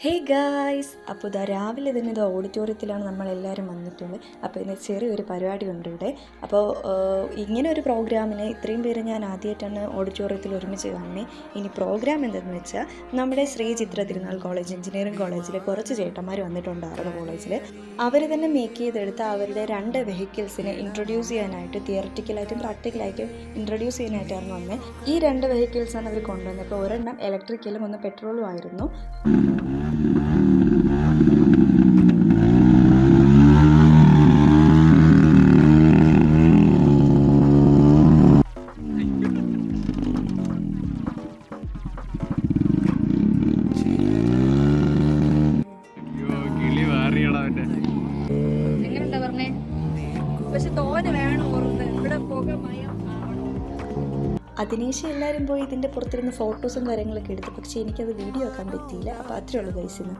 Hey guys, അപ്പോൾ ഇതാ രാവിലെ തന്നെ ഇത് ഓഡിറ്റോറിയത്തിലാണ് നമ്മളെല്ലാവരും വന്നിട്ടുള്ളത്. അപ്പോൾ ഇന്ന് ചെറിയൊരു പരിപാടി ഉണ്ട് ഇവിടെ. അപ്പോൾ ഇങ്ങനെ ഒരു പ്രോഗ്രാമിന് ഇത്രയും പേര് ഞാൻ ആദ്യമായിട്ടാണ് ഓഡിറ്റോറിയത്തിൽ ഒരുമിച്ച് കാണുന്നത്. ഇനി പ്രോഗ്രാം എന്തെന്ന് വെച്ചാൽ നമ്മുടെ ശ്രീ ചിത്ര തിരുനാൾ കോളേജ് എഞ്ചിനീയറിംഗ് കോളേജിൽ കുറച്ച് ചേട്ടന്മാർ വന്നിട്ടുണ്ടായിരുന്നു കോളേജിൽ. അവർ തന്നെ മേക്ക് ചെയ്തെടുത്ത അവരുടെ 2 വെഹിക്കിൾസിനെ ഇൻട്രൊഡ്യൂസ് ചെയ്യാനായിട്ട് തിയററ്റിക്കലായിട്ടും പ്രാക്ടിക്കലായിട്ടും ഇൻട്രൊഡ്യൂസ് ചെയ്യാനായിട്ടാണ് വന്നത്. ഈ 2 വെഹിക്കിൾസാണ് അവർ കൊണ്ടുവന്നത്. അപ്പോൾ ഒരെണ്ണം ഇലക്ട്രിക്കലും ഒന്ന് പെട്രോളും ആയിരുന്നു. പക്ഷെ തോനെ വേണം ഇവിടെ പോക മയം. അതിനുശേഷം എല്ലാവരും പോയി ഇതിൻ്റെ പുറത്തിരുന്ന് ഫോട്ടോസും കാര്യങ്ങളൊക്കെ എടുത്തു. പക്ഷേ എനിക്കത് വീഡിയോ ആക്കാൻ പറ്റിയില്ല. അപ്പോൾ അത്രയേ ഉള്ളൂ ഗൈസിന്.